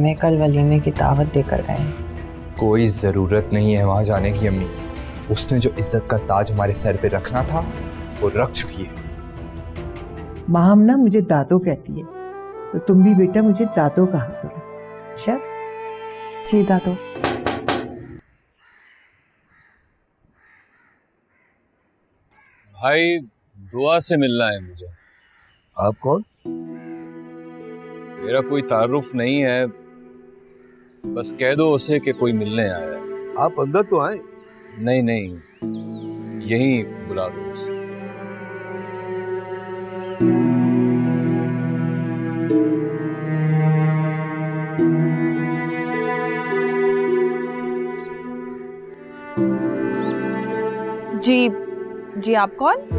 हमें कल वलीमे की दावत देकर गए हैं। कोई जरूरत नहीं है वहां जाने की अम्मी। उसने जो इज्जत का ताज हमारे सर पे रखना था वो रख चुकी है। माम ना मुझे दादो कहती है, तो तुम भी बेटा मुझे दादो कहा करो। अच्छा? जी दादो। भाई दुआ से मिलना है मुझे। आप कौन? मेरा कोई तारुफ नहीं है, बस कह दो उसे कि कोई मिलने आया है। आप अंदर तो आए। नहीं नहीं, यहीं बुला दो उसे। जी जी, आप कौन?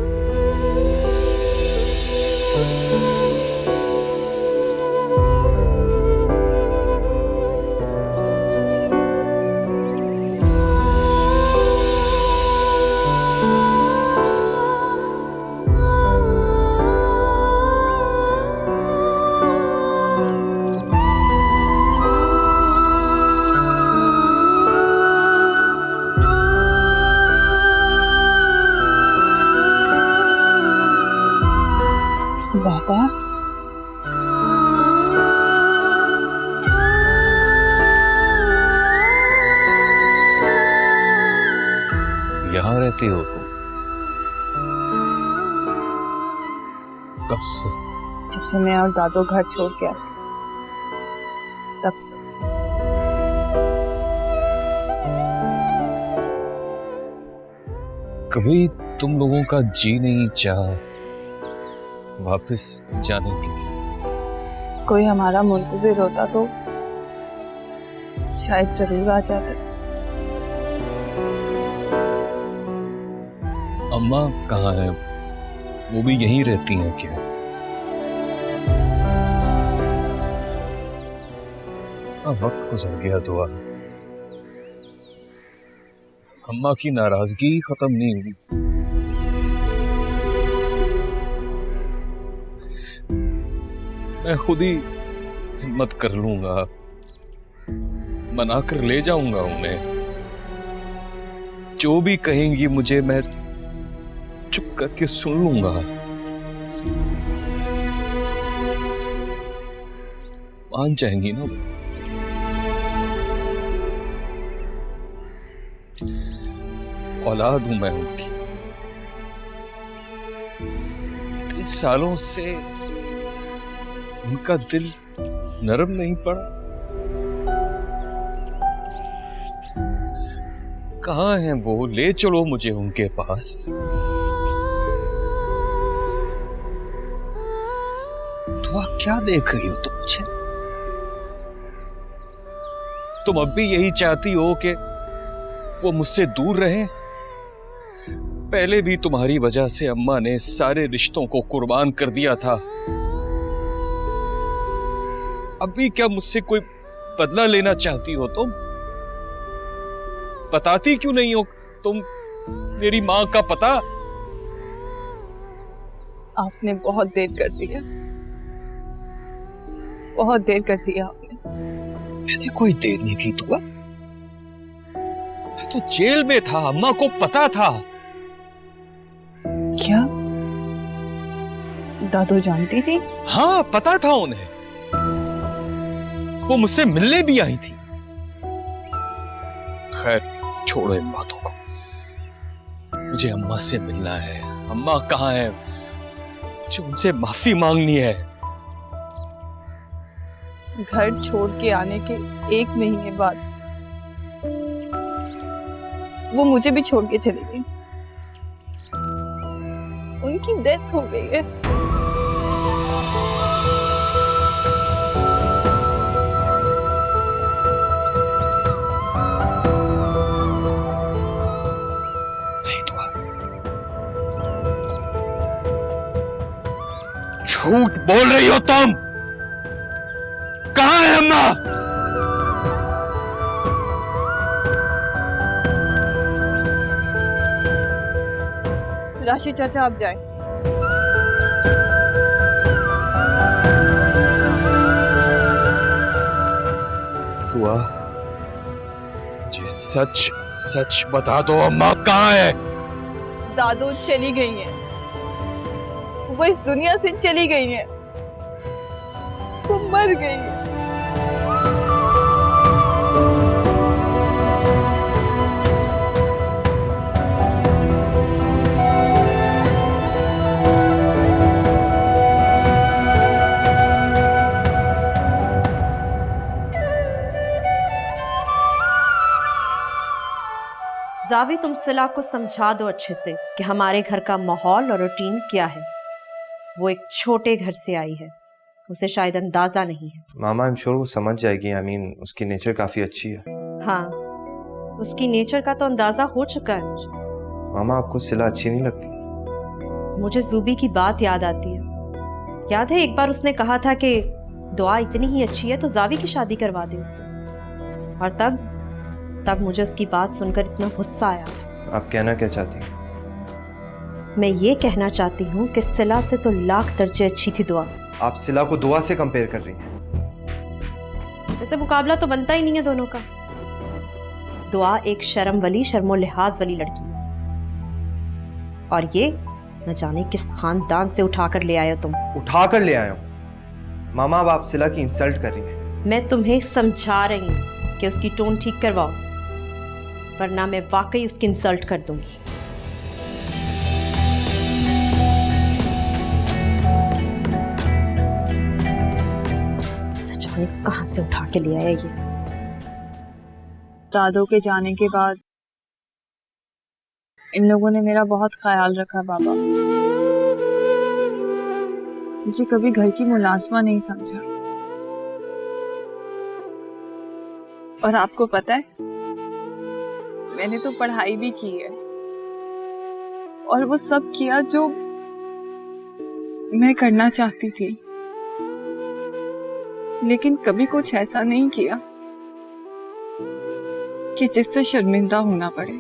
बाबा, यहाँ रहती हो तुम? कब से? जब से मैं और दादो घर छोड़ के आए थे तब से। कभी तुम लोगों का जी नहीं चाहा वापस जाने के लिए? कोई हमारा मुंतजिर होता तो शायद जरूर आ जाते। अम्मा कहाँ है? वो भी यहीं रहती हैं क्या? अब वक्त गुजर गया दुआ। अम्मा की नाराजगी खत्म नहीं हुई। मैं खुद ही हिम्मत कर लूंगा, मना कर ले जाऊंगा उन्हें। जो भी कहेंगी मुझे मैं चुप करके सुन लूंगा। मान जाएंगी ना? औलाद हूं मैं उनकी। इतने सालों से उनका दिल नरम नहीं पड़ा। कहाँ हैं वो? ले चलो मुझे उनके पास। दुआ क्या देख रही हो तुम मुझे? तुम अब भी यही चाहती हो कि वो मुझसे दूर रहे? पहले भी तुम्हारी वजह से अम्मा ने सारे रिश्तों को कुर्बान कर दिया था। अभी क्या मुझसे कोई बदला लेना चाहती हो तुम? बताती क्यों नहीं हो तुम मेरी मां का पता? आपने बहुत देर कर दी है, बहुत देर कर दिया आपने। मैंने कोई देर नहीं की दुआ। मैं तो जेल में था, अम्मा को पता था। क्या दादो जानती थी? हाँ, पता था उन्हें। वो मुझसे मिलने भी आई थी। खैर छोड़ो इन बातों को। मुझे अम्मा से मिलना है। अम्मा कहाँ है? मुझे उनसे माफी मांगनी है। घर छोड़ के आने के 1 महीने बाद वो मुझे भी छोड़ के चली गई। उनकी डेथ हो गई है। झूठ बोल रही हो तुम। कहाँ है अम्मा? राशि चाचा आप जाएं। दुआ, मुझे सच सच बता दो, अम्मा कहाँ है? दादू चली गई हैं। वो इस दुनिया से चली गई हैं। वो मर गई हैं। जावी, तुम सिला को समझा दो अच्छे से कि हमारे घर का माहौल और रूटीन क्या है। वो एक छोटे घर से आई है, उसे शायद अंदाजा नहीं है। मामा, आई एम श्योर वो समझ जाएगी। आई मीन उसकी नेचर काफी अच्छी है। हाँ, उसकी नेचर का तो अंदाजा हो चुका है मुझे। मामा, आपको सिला अच्छी नहीं लगती? मुझे जूबी की बात याद आती है। याद है एक बार उसने कहा था कि दुआ इतनी ही अच्छी है तो जावी की शादी करवा दे उससे, और तब मुझे उसकी बात सुनकर इतना गुस्सा आया था। आप कहना क्या चाहती हैं? मैं ये कहना चाहती हूँ कि सिला से तो लाख दर्जे अच्छी थी दुआ। आप सिला को दुआ से कंपेयर कर रही हैं? वैसे मुकाबला तो बनता ही नहीं है दोनों का। दुआ एक शर्म वाली, शर्मो लिहाज वाली लड़की है, और ये न जाने किस खानदान से उठाकर ले आए हो तुम। उठाकर ले आया हूं? मामा, अब आप सिला की इंसल्ट कर रही हैं। मैं तुम्हें समझा रही हूँ कि उसकी टोन ठीक करवाओ, वरना मैं वाकई उसकी इंसल्ट कर दूंगी। न जाने कहां से उठा के ले आया ये। दादू के जाने के बाद इन लोगों ने मेरा बहुत ख्याल रखा बाबा। मुझे कभी घर की मुलाजमा नहीं समझा। और आपको पता है, मैंने तो पढ़ाई भी की है, और वो सब किया जो मैं करना चाहती थी, लेकिन कभी कुछ ऐसा नहीं किया कि जिससे शर्मिंदा होना पड़े।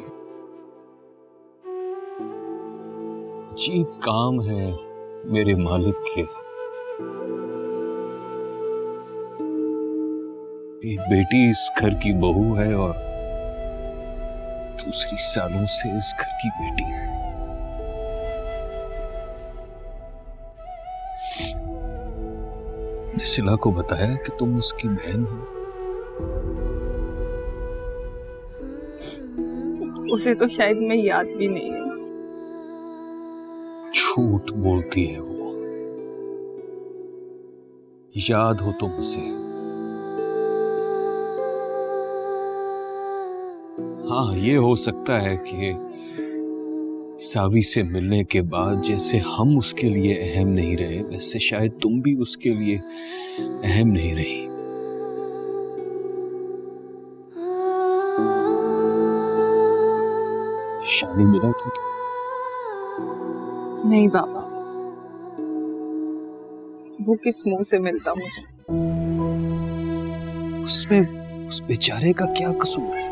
अजीब काम है मेरे मालिक के। एक बेटी इस घर की बहू है और दूसरी सालों से इस घर की बेटी है। मैंने सिला को बताया कि तुम उसकी बहन हो। उसे तो शायद मैं याद भी नहीं हूँ। झूठ बोलती है वो। याद हो तुम उसे। हाँ, ये हो सकता है कि सावी से मिलने के बाद जैसे हम उसके लिए अहम नहीं रहे, वैसे शायद तुम भी उसके लिए अहम नहीं रही। शादी मिला था तो? नहीं बाबा, वो किस मुंह से मिलता मुझे। उसमें उस बेचारे का क्या कसूर है?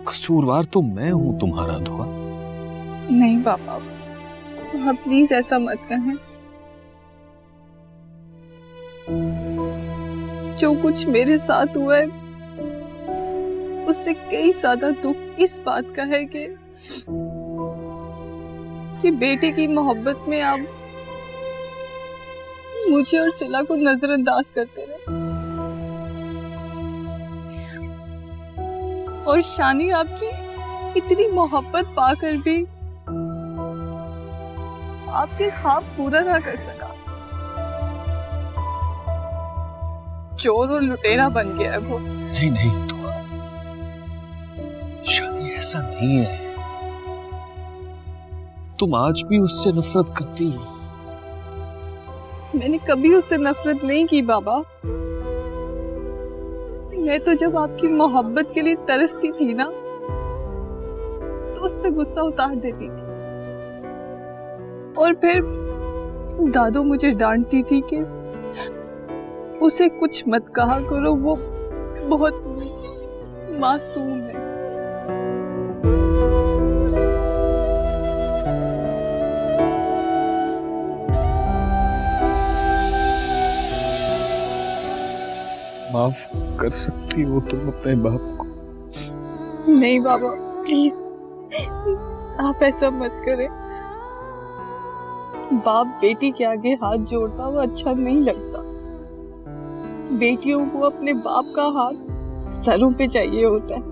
कसूरवार तो मैं हूं तुम्हारा दुआ। नहीं पापा, आप प्लीज ऐसा मत कहें। जो कुछ मेरे साथ हुआ है उससे कई ज्यादा दुख इस बात का है कि बेटे की मोहब्बत में आप मुझे और सिला को नजरअंदाज करते रहे, और शानी आपकी इतनी मोहब्बत पाकर भी आपके ख्वाब पूरा ना कर सका। चोर और लुटेरा बन गया है वो। नहीं दुआ, शानी ऐसा नहीं है। तुम आज भी उससे नफरत करती हो। मैंने कभी उससे नफरत नहीं की बाबा। मैं तो जब आपकी मोहब्बत के लिए तरसती थी ना, तो उस पे गुस्सा उतार देती थी, और फिर दादू मुझे डांटती थी कि उसे कुछ मत कहा करो, वो बहुत मासूम है। माफ कर सकती हो तुम अपने बाप को? नहीं बाबा, प्लीज आप ऐसा मत करें। बाप बेटी के आगे हाथ जोड़ता वो अच्छा नहीं लगता। बेटियों को अपने बाप का हाथ सरों पे चाहिए होता है।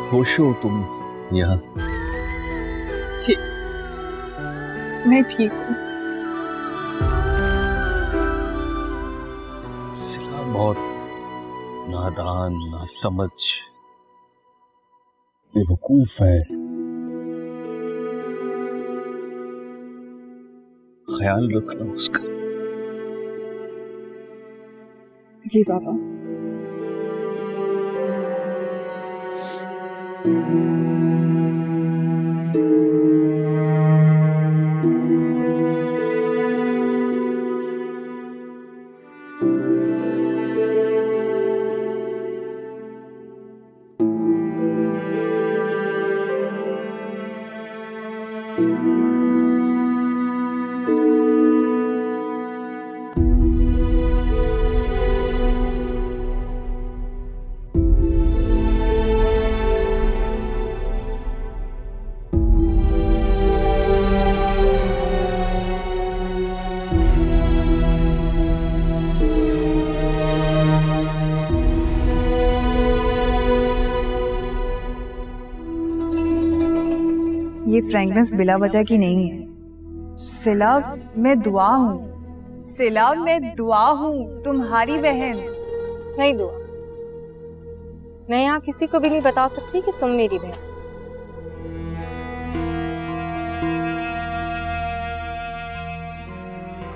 खुश हो तुम यहाँ? जी, मैं ठीक हूँ। सिला बहुत नादान, नासमझ, बेवकूफ है। ख्याल रखना उसका। जी बाबा। ये फ्रैंकनेस बिला वजह की नहीं है। सिला, मैं दुआ हूँ। सिला, मैं दुआ हूँ, तुम्हारी बहन। नहीं दुआ, मैं यहाँ किसी को भी नहीं बता सकती कि तुम मेरी बहन।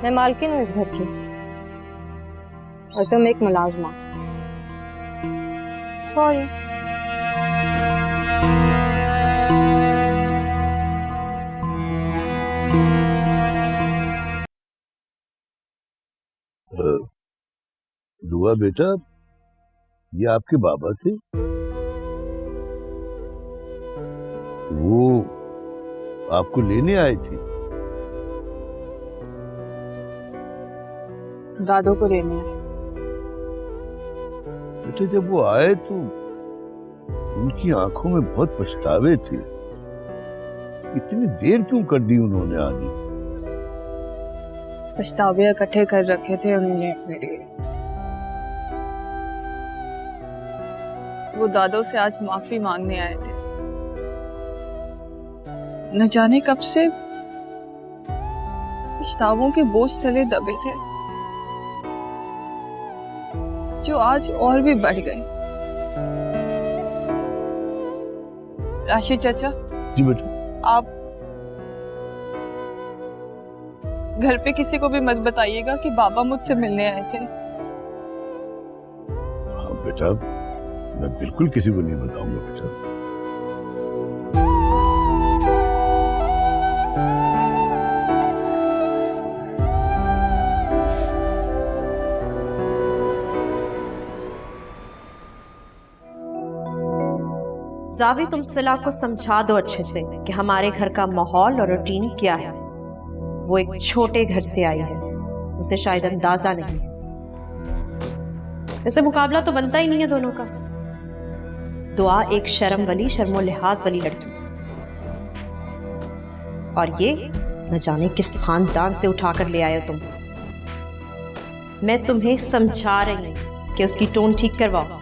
मैं मालकिन हूँ इस घर की और तुम एक मुलाजमा। सॉरी। दुआ बेटा, ये आपके बाबा थे? वो आपको लेने आए थे? दादो को लेने आए। बेटे, जब वो आए तो उनकी आंखों में बहुत पछतावे थे। इतनी देर क्यों कर दी उन्होंने आने? पछतावे इकट्ठे कर रखे थे उन्होंने अपने लिए। वो दादो से आज माफी मांगने आए थे। न जाने कब से पछतावों के बोझ तले दबे थे, जो आज और भी बढ़ गए। राशि चाचा। जी बेटा। आप घर पे किसी को भी मत बताइएगा कि बाबा मुझसे मिलने आए थे। हाँ बेटा, मैं बिल्कुल किसी को नहीं बताऊंगा बेटा। जावी, तुम सिला को समझा दो अच्छे से कि हमारे घर का माहौल और रूटीन क्या है। वो एक छोटे घर से आई है, उसे शायद अंदाजा नहीं है। वैसे मुकाबला तो बनता ही नहीं है दोनों का। दुआ एक शर्म वाली, शर्मो लिहाज वाली लड़की, और ये न जाने किस खानदान से उठाकर ले आए हो तुम। मैं तुम्हें समझा रही हूं कि उसकी टोन ठीक करवाओ,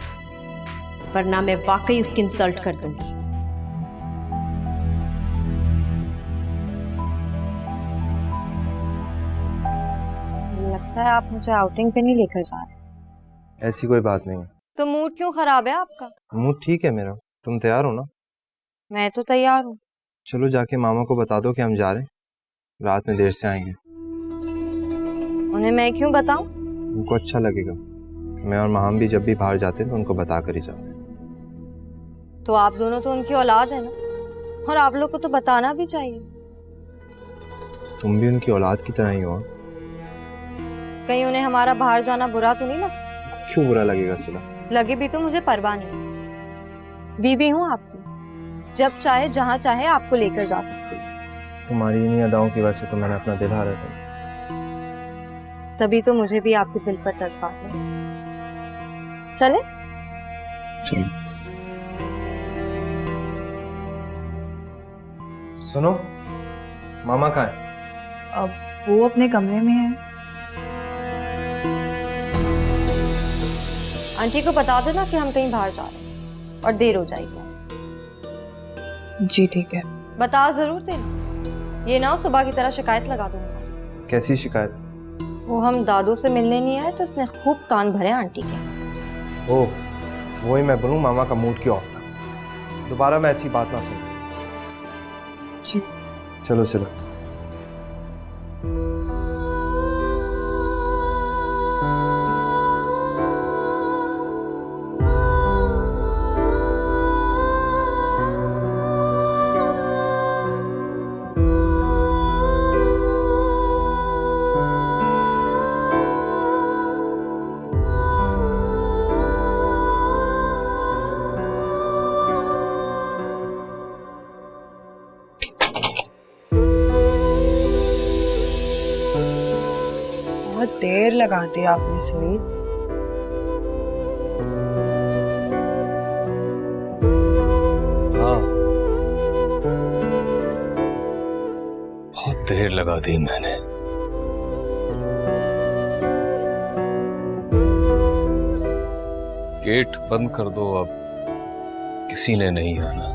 वरना मैं वाकई उसकी इंसल्ट कर दूंगी। लगता है आप मुझे आउटिंग पे नहीं लेकर जा रहे। ऐसी कोई बात नहीं। तो मूड क्यों खराब है आपका? मूड ठीक है मेरा। तुम तैयार हो ना? मैं तो तैयार हूँ। चलो जाके मामा को बता दो कि हम जा रहे हैं, रात में देर से आएंगे। उन्हें मैं क्यों बताऊं? उनको अच्छा लगेगा। मैं और मामा भी जब भी बाहर जाते हैं तो उनको बता कर ही जाते हैं। तो आप दोनों तो उनकी औलाद है ना, और आप लोग को तो बताना भी चाहिए। तुम भी उनकी औलाद की तरह ही हो। कहीं उन्हें हमारा बाहर जाना बुरा तो नहीं लगा? क्यों बुरा लगेगा सिला? लगे भी तो मुझे परवाह नहीं। बीवी हूँ आपकी, जब चाहे जहाँ चाहे आपको लेकर जा सकती हूँ। तुम्हारी इन्हीं अदाओं की वजह से तो मैंने अपना दिल हारा था। तभी तो मुझे भी आपके दिल पर तरस आ गया। चले? चलो। सुनो, मामा कहाँ है? अब वो अपने कमरे में है। आंटी को बता देना कि हम कहीं बाहर जा रहे हैं और देर हो जाएगी। जी ठीक है। बता जरूर देना, ये ना हो सुबह की तरह शिकायत लगा दूंगा। कैसी शिकायत? वो हम दादू से मिलने नहीं आए तो उसने खूब कान भरे आंटी के। ओह, वही मैं बोलूँ, मामा का मूड क्यों ऑफ था। दोबारा मैं ऐसी बात ना सुन। जी चलो सिला। बहुत देर लगा दी आपने सईद। हाँ, बहुत देर लगा दी मैंने। गेट बंद कर दो, अब किसी ने नहीं आना।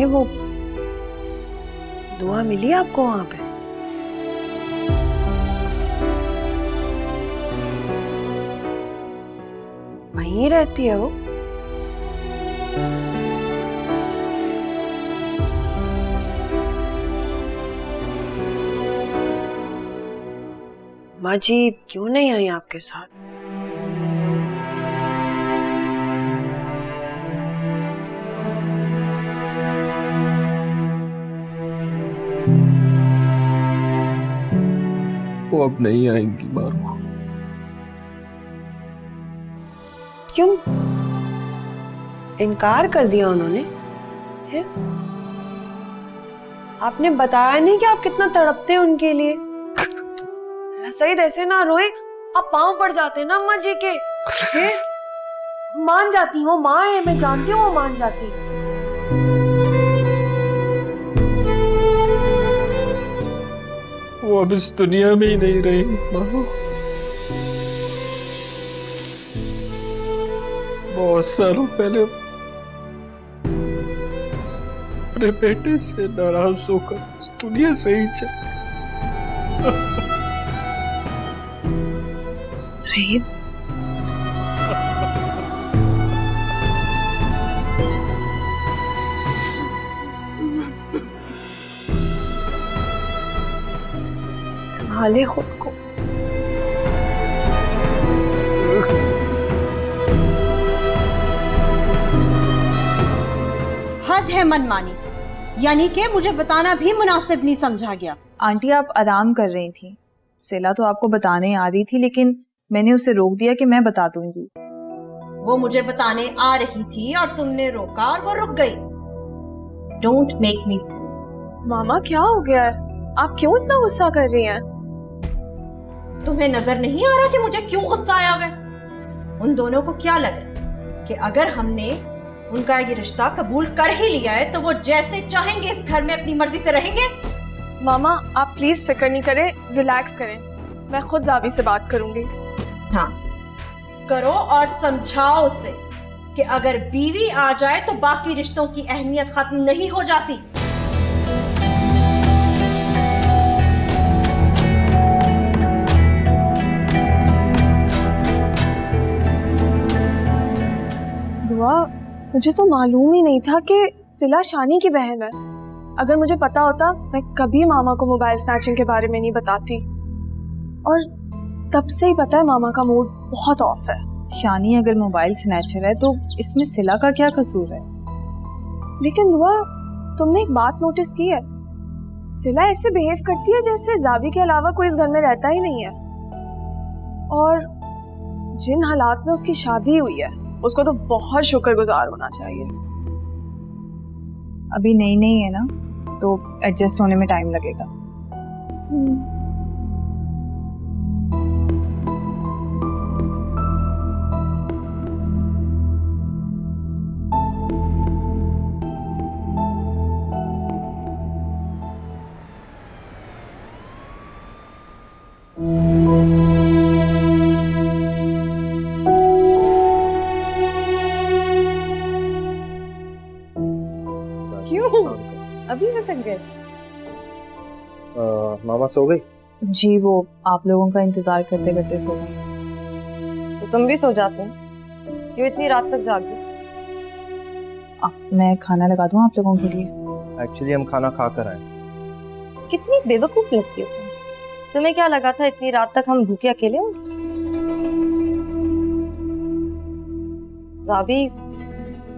वो दुआ मिली आपको वहां पे? वहीं रहती है वो? माँ जी क्यों नहीं आई आपके साथ? वो अब नहीं आएंगी मारू। क्यों इनकार कर दिया उन्होंने? है? आपने बताया नहीं कि आप कितना तड़पते हैं उनके लिए। सईद ऐसे ना रोए, आप पांव पड़ जाते हैं ना अम्मा जी के। मान जाती, वो माँ है, मैं जानती हूँ वो मान जाती। वो अब इस दुनिया में ही नहीं रही मानो। बहुत सालों पहले अपने बेटे से नाराज होकर इस दुनिया से ही चल। सईद संभाले खुद को। हद है मनमानी, यानी कि मुझे बताना भी मुनासिब नहीं समझा गया। आंटी आप आराम कर रही थी, सेला तो आपको बताने आ रही थी, लेकिन मैंने उसे रोक दिया कि मैं बता दूंगी। वो मुझे बताने आ रही थी और तुमने रोका और वो रुक गई। डोंट मेक मी फूल। मामा क्या हो गया है? आप क्यों इतना गुस्सा कर रही हैं? तुम्हें नजर नहीं आ रहा कि मुझे क्यों गुस्सा आया हुआ? उन दोनों को क्या लग रहा है कि अगर हमने उनका ये रिश्ता कबूल कर ही लिया है तो वो जैसे चाहेंगे इस घर में अपनी मर्जी से रहेंगे? मामा आप प्लीज फिक्र नहीं करें, रिलैक्स करें, मैं खुद जावी से बात करूंगी। हाँ करो और समझाओ उसे कि अगर बीवी आ जाए तो बाकी रिश्तों की अहमियत खत्म नहीं हो जाती। दुआ, मुझे तो मालूम ही नहीं था कि सिला शानी की बहन है। अगर मुझे पता होता मैं कभी मामा को मोबाइल स्नैचिंग के बारे में नहीं बताती। और तब से ही पता है मामा का मूड बहुत ऑफ है। शानी अगर मोबाइल स्नैचर है तो इसमें सिला का क्या कसूर है? लेकिन दुआ, तुमने एक बात नोटिस की है? सिला ऐसे बिहेव करती है जैसे जावी के अलावा कोई इस घर में रहता ही नहीं है। और जिन हालात में उसकी शादी हुई है उसको तो बहुत शुक्रगुजार होना चाहिए। अभी नई नई है ना, तो एडजस्ट होने में टाइम लगेगा। क्यों अभी से थक गए? मामा सो गई? जी, वो आप लोगों का इंतजार करते करते सो गई। तो तुम भी सो जाते हैं, क्यों इतनी रात तक जाग गए? मैं खाना लगा दूं आप लोगों के लिए? एक्चुअली हम खाना खा कर आए। कितनी बेवकूफ लगती हो तुम। तुम्हें क्या लगा था इतनी रात तक हम भूखे अकेले होंगे? जाबी,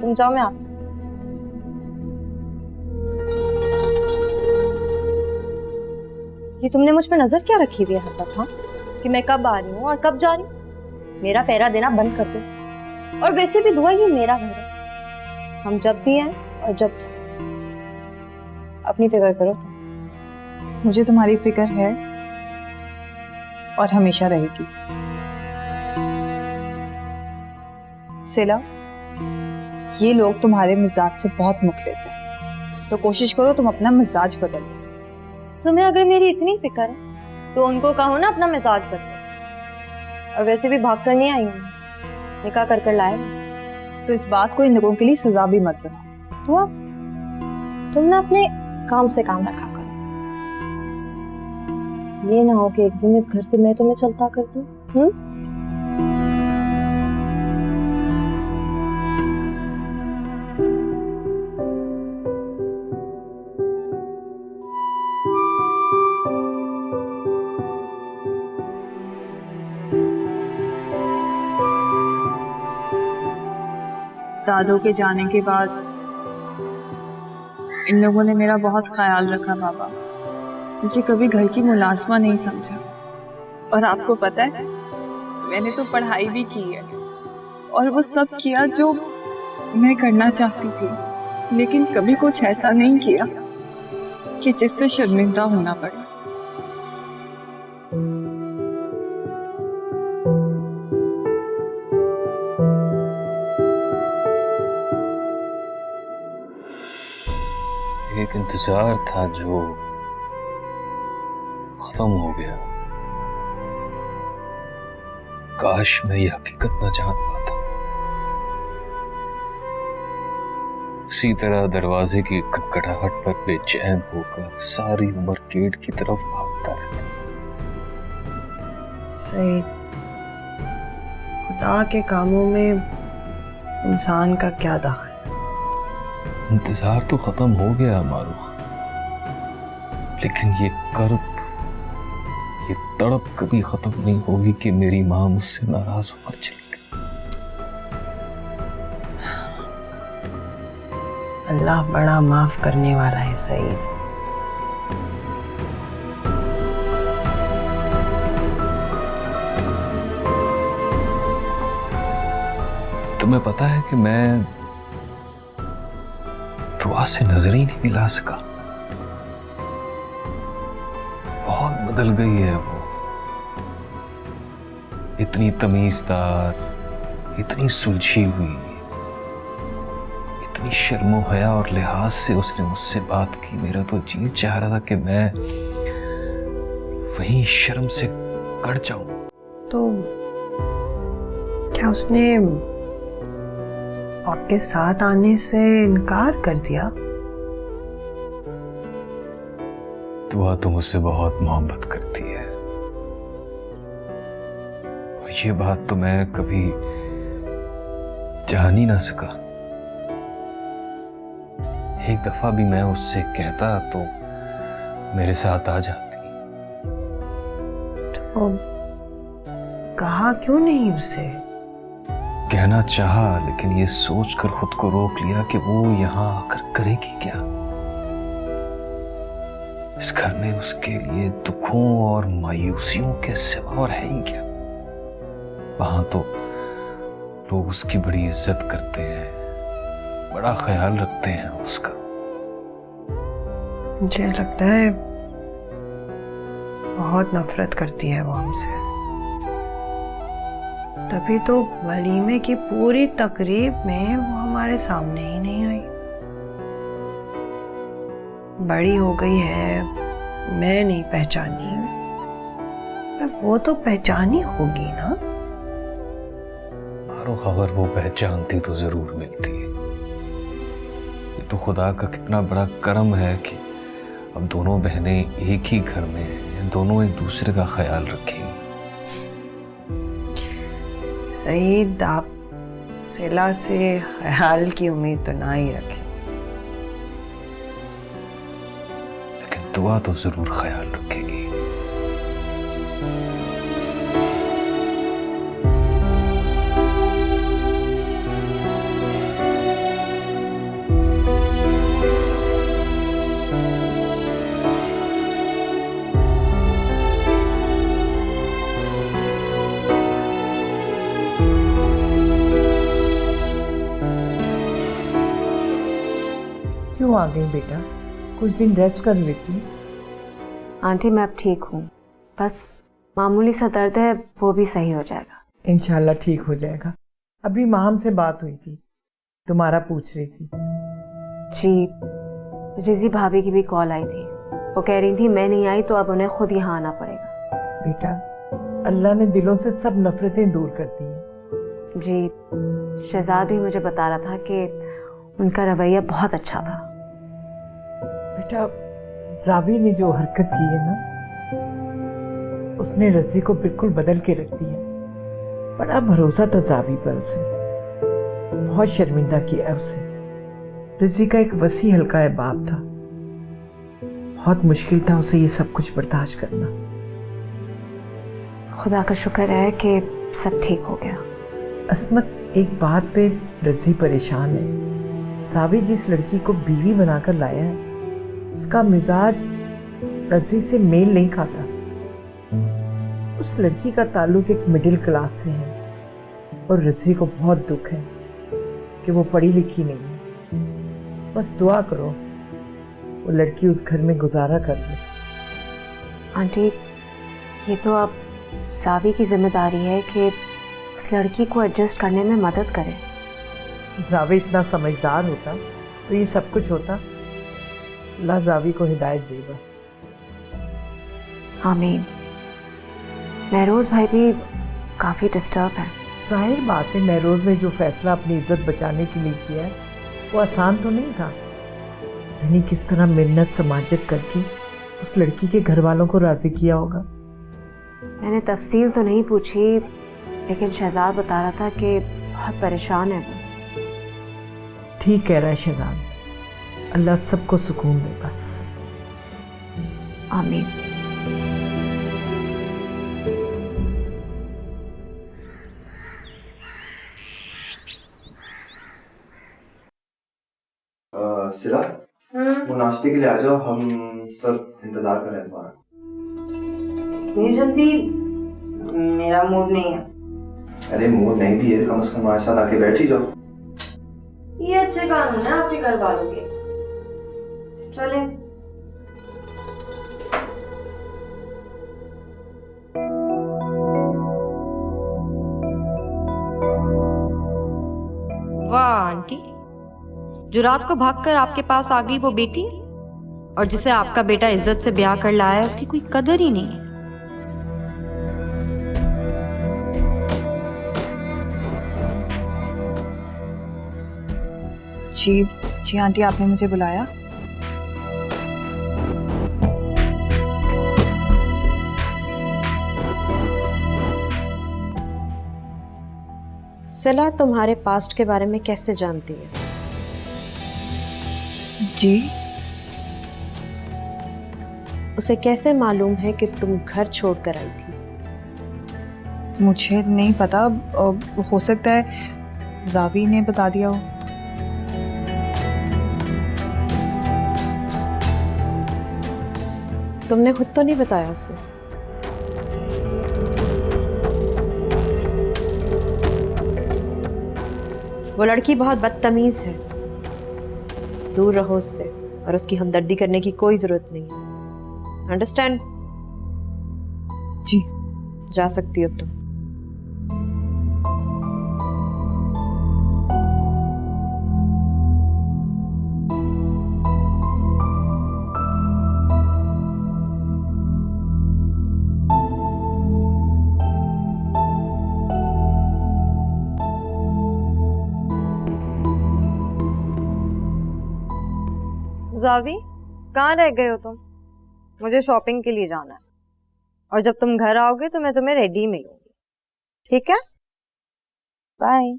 तुम जाओ, मैं आती। ये तुमने मुझ पे नजर क्या रखी हुई है हर वक्त, हाँ? कि मैं कब आ रही हूँ और कब जा रही हूँ? मेरा पहरा देना बंद कर दो। और वैसे भी दुआ, ये मेरा घर है। हम जब भी आए और जब जाए, अपनी फिक्र करो। मुझे तुम्हारी फिक्र है और हमेशा रहेगी। सिला, ये लोग तुम्हारे मिजाज से बहुत मुखलिफ हैं, तो कोशिश करो तुम अपना मिजाज बदलो। तुम्हें अगर मेरी इतनी फिक्र है तो उनको कहो ना अपना मिजाज बदलो। और वैसे भी भाग कर नहीं आई हूँ, निकाह कर कर लाए। तो इस बात को इन लोगों के लिए सजा भी मत बनाओ। तो अब तुमने अपने काम से काम रखा करो। ये ना हो कि एक दिन इस घर से मैं तुम्हें चलता कर दूं। दादू के जाने के बाद इन लोगों ने मेरा बहुत ख्याल रखा बाबा। मुझे कभी घर की मुलाजमा नहीं समझा। और आपको पता है, मैंने तो पढ़ाई भी की है और वो सब किया जो मैं करना चाहती थी, लेकिन कभी कुछ ऐसा नहीं किया कि जिससे शर्मिंदा होना पड़े। एक इंतजार था जो खत्म हो गया। काश मैं ये हकीकत न जान पाता। उसी तरह दरवाजे की खटखटाहट पर बेचैन होकर सारी उम्र गेट की तरफ भागता रहता। सही, खुदा के कामों में इंसान का क्या दखल। इंतजार तो खत्म हो गया मारूख, लेकिन ये कर्ब, ये तड़प कभी खत्म नहीं होगी कि मेरी माँ मुझसे नाराज होकर चली गई। अल्लाह बड़ा माफ करने वाला है सईद। तुम्हें पता है कि मैं दुआ से नजर ही नहीं मिला सका। बहुत बदल गई है वो। इतनी तमीजदार, इतनी सुलझी हुई, इतनी शर्मो हया और लिहाज से उसने मुझसे बात की। मेरा तो जी चाह रहा था कि मैं वहीं शर्म से कट जाऊं। तो क्या उसने आपके साथ आने से इनकार कर दिया? दुआ तो मुझसे बहुत मोहब्बत करती है, और ये बात तो मैं कभी जान ही ना सका। एक दफा भी मैं उससे कहता तो मेरे साथ आ जाती। तो कहा क्यों नहीं उसे? कहना चाहा, लेकिन ये सोचकर खुद को रोक लिया कि वो यहाँ आकर करेगी क्या। इस घर में उसके लिए दुखों और मायूसियों के सिवा और है ही क्या। वहां तो लोग उसकी बड़ी इज्जत करते हैं, बड़ा ख्याल रखते हैं उसका। मुझे लगता है बहुत नफरत करती है वो हमसे। तभी तो वलीमे की पूरी तकरीब में वो हमारे सामने ही नहीं आई। बड़ी हो गई है, मैं नहीं पहचानी, पर वो तो पहचानी होगी ना। मारो खबर वो पहचानती तो जरूर मिलती है। ये तो खुदा का कितना बड़ा करम है कि अब दोनों बहनें एक ही घर में हैं, दोनों एक दूसरे का ख्याल रखेंगी। सईद, आप सिला से ख्याल की उम्मीद तो ना ही रखें। लेकिन दुआ तो जरूर ख्याल रखेगी। क्यों आ गई बेटा? कुछ दिन रेस्ट कर लेती। आंटी मैं अब ठीक हूँ, बस मामूली सा दर्द है, वो भी सही हो जाएगा। इंशाल्लाह ठीक हो जाएगा। अभी माम से बात हुई थी, तुम्हारा पूछ रही थी। जी, रिजी भाभी की भी कॉल आई थी। वो कह रही थी मैं नहीं आई तो अब उन्हें खुद यहाँ आना पड़ेगा। बेटा, अल्लाह ने दिलों से सब नफरतें दूर कर दी हैं। जी, शहजाद भी मुझे बता रहा था कि उनका रवैया बहुत अच्छा था। बेटा, जावी ने जो हरकत की है ना, उसने रजी को बिल्कुल बदल के रख दिया। बड़ा भरोसा था जावी पर उसे, बहुत शर्मिंदा किया उसे। रजी का एक वसी हल्का बाप था, बहुत मुश्किल था उसे ये सब कुछ बर्दाश्त करना। खुदा का शुक्र है कि सब ठीक हो गया। असमत, एक बात पे रजी परेशान है। जावी जिस लड़की को बीवी बनाकर लाया है, उसका मिजाज रजी से मेल नहीं खाता। उस लड़की का ताल्लुक एक मिडिल क्लास से है, और रजी को बहुत दुख है कि वो पढ़ी लिखी नहीं है। बस दुआ करो वो लड़की उस घर में गुजारा कर ले। आंटी, ये तो अब जावी की जिम्मेदारी है कि उस लड़की को एडजस्ट करने में मदद करे। जावी इतना समझदार होता तो ये सब कुछ होता। अल्लाह जावी को हिदायत दे बस। आमीन। महरोज भाई भी काफ़ी डिस्टर्ब है। जाहिर बात है, महरोज ने जो फैसला अपनी इज्जत बचाने के लिए किया है वो आसान तो नहीं था। यानी किस तरह मिन्नत समाजत करके उस लड़की के घर वालों को राजी किया होगा। मैंने तफसील तो नहीं पूछी, लेकिन शहजाद बता रहा था कि बहुत परेशान है वो। ठीक कह रहा है शहजाद, अल्लाह सबको सुकून दे बस। आमीन। सिला, वो नाश्ते के लिए आ जाओ, हम सब इंतजार कर रहे हैं तुम्हारा। इतनी जल्दी? मेरा मूड नहीं है। अरे मूड नहीं भी है, कम से कम हमारे साथ आके बैठ ही जाओ। ये अच्छे कानून है आपके घर वालों के। चले। वाह आंटी, जो रात को भागकर आपके पास आ गई वो बेटी है, और जिसे आपका बेटा इज्जत से ब्याह कर लाया है उसकी कोई कदर ही नहीं है। जी जी आंटी, आपने मुझे बुलाया? सिला तुम्हारे पास्ट के बारे में कैसे जानती है? जी उसे कैसे मालूम है कि तुम घर छोड़कर आई थी? मुझे नहीं पता, हो सकता है जावी ने बता दिया हो। तुमने खुद तो नहीं बताया उसे? वो लड़की बहुत बदतमीज है, दूर रहो उससे और उसकी हमदर्दी करने की कोई जरूरत नहीं है। अंडरस्टैंड? जी जा सकती हो तुम। जावी, कहाँ रह गए हो तुम? मुझे शॉपिंग के लिए जाना है और जब तुम घर आओगे तो मैं तुम्हें रेडी मिलूंगी, ठीक है? बाय।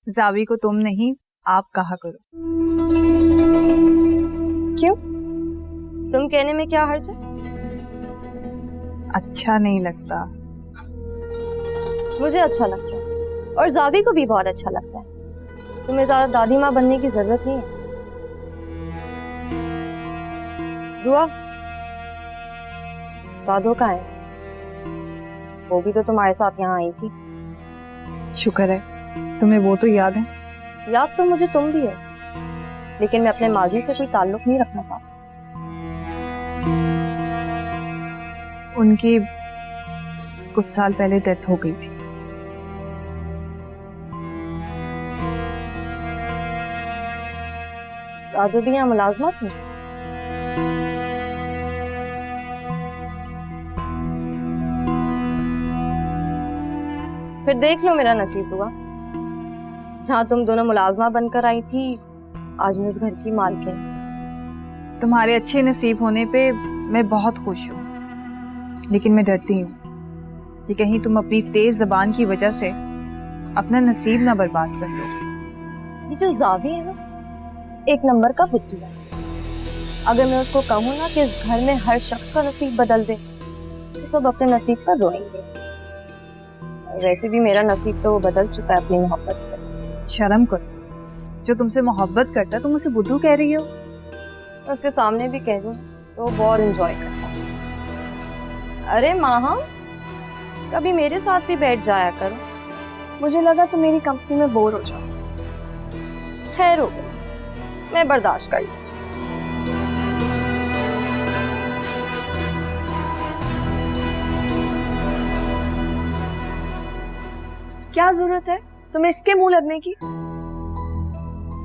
जावी को तुम नहीं, आप कहा करो। क्यों? तुम कहने में क्या हर्ज है? अच्छा नहीं लगता? मुझे अच्छा लगता है और जावी को भी बहुत अच्छा लगता है। तुम्हें ज्यादा दादी माँ बनने की जरूरत नहीं है। दुआ, दादो कहाँ है? वो भी तो तुम्हारे साथ यहाँ आई थी। शुक्र है, तुम्हें वो तो याद है। याद तो मुझे तुम भी हो, लेकिन मैं अपने माजी से कोई ताल्लुक नहीं रखना चाहती। उनकी कुछ साल पहले डेथ हो गई थी। दादू भी यहाँ मुलाजमा थी? फिर देख लो मेरा नसीब हुआ, जहाँ तुम दोनों मुलाजमा बनकर आई थी, आज मैं उस घर की मालकिन। तुम्हारे अच्छे नसीब होने पे मैं बहुत खुश हूँ, लेकिन मैं डरती हूँ कि कहीं तुम अपनी तेज जबान की वजह से अपना नसीब ना बर्बाद कर लो। ये जो जावी है ना, एक नंबर का बुद्धू है। अगर मैं उसको कहूँ ना कि इस घर में हर शख्स का नसीब बदल दे, तो सब अपने नसीब पर रोएंगे। वैसे भी मेरा नसीब तो वो बदल चुका है अपनी मोहब्बत से। शर्म करो, जो तुमसे मोहब्बत करता तुम उसे बुद्धू कह रही हो। मैं उसके सामने भी कह दूँ तो वो बहुत एंजॉय करता है। अरे माँ, कभी मेरे साथ भी बैठ जाया करो। मुझे लगा तुम मेरी कंपनी में बोर हो जाओ। खैर हो गई, मैं बर्दाश्त कर लूं। क्या जरूरत है तुम्हें इसके मुंह लगने की?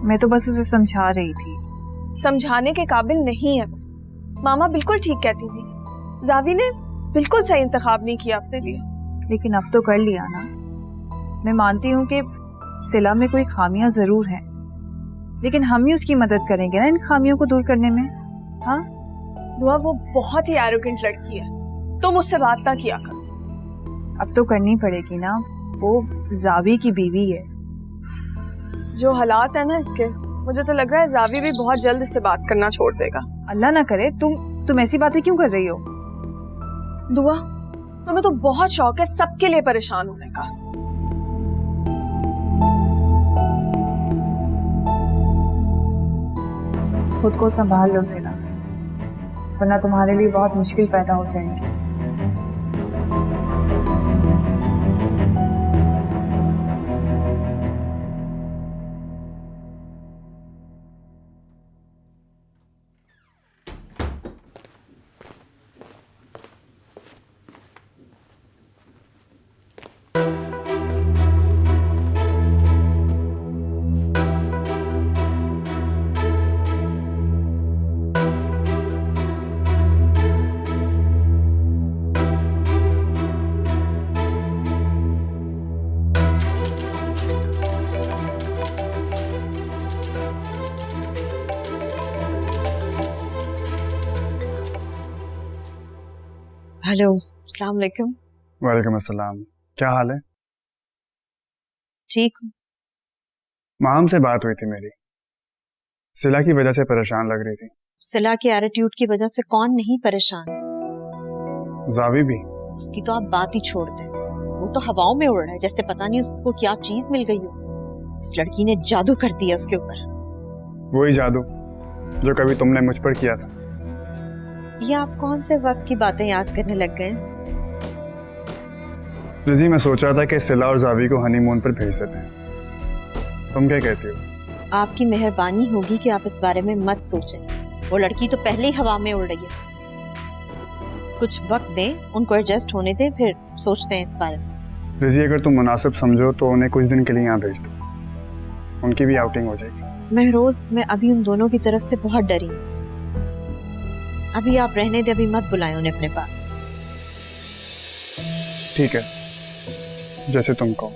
मैं तो बस उसे समझा रही थी। समझाने के काबिल नहीं है वो। मामा बिल्कुल ठीक कहती थी, जावी ने बिल्कुल सही इंतखाब नहीं किया अपने लिए। लेकिन अब तो कर लिया ना। मैं मानती हूँ कि सिला में कोई खामियां जरूर हैं, लेकिन हम ही उसकी मदद करेंगे ना इन खामियों को दूर करने में। हाँ दुआ, वो बहुत ही एरोगेंट लड़की है, तुम उससे बात ना किया करो। अब तो करनी पड़ेगी ना, वो जावी की बीवी है। जो हालात है ना इसके, मुझे तो लग रहा है जावी भी बहुत जल्द इससे बात करना छोड़ देगा। अल्लाह ना करे। तुम ऐसी बातें क्यों कर रही हो? दुआ, तुम्हें तो बहुत शौक है सबके लिए परेशान होने का। खुद को संभाल लो सिला, वरना तुम्हारे लिए बहुत मुश्किल पैदा हो जाएंगी। हेलो, अस्सलाम वालेकुम। वालेकुम अस्सलाम। क्या हाल है? ठीक हूँ। माम से बात हुई थी मेरी, सिला की वजह से परेशान लग रही थी। सिला के एटीट्यूड की वजह से कौन नहीं परेशान? जावी भी। उसकी तो आप बात ही छोड़ दें, वो तो हवाओं में उड़ रहा है जैसे पता नहीं उसको क्या चीज मिल गई हो। इस लड़की ने जादू कर दिया उसके ऊपर। वही जादू जो कभी तुमने मुझ पर किया था। ये आप कौन से वक्त की बातें याद करने लग गए? रिजी, मैं सोच रहा था कि सिला और जावी को हनीमून पर भेज देते हैं। तुम क्या कहती हो? आपकी मेहरबानी होगी कि आप इस बारे में मत सोचें। वो लड़की तो पहले ही हवा में उड़ रही है। कुछ वक्त दें, उनको एडजस्ट होने दें, फिर सोचते हैं इस बारे में। रिजी, अगर तुम मुनासिब समझो तो उन्हें कुछ दिन के लिए यहाँ भेज दो, उनकी भी आउटिंग हो जाएगी। महरोज, मैं अभी उन दोनों की तरफ से बहुत डरी हूँ। अभी आप रहने दे, अभी मत बुलाएं उन्हें अपने पास। ठीक है, जैसे तुम कहो।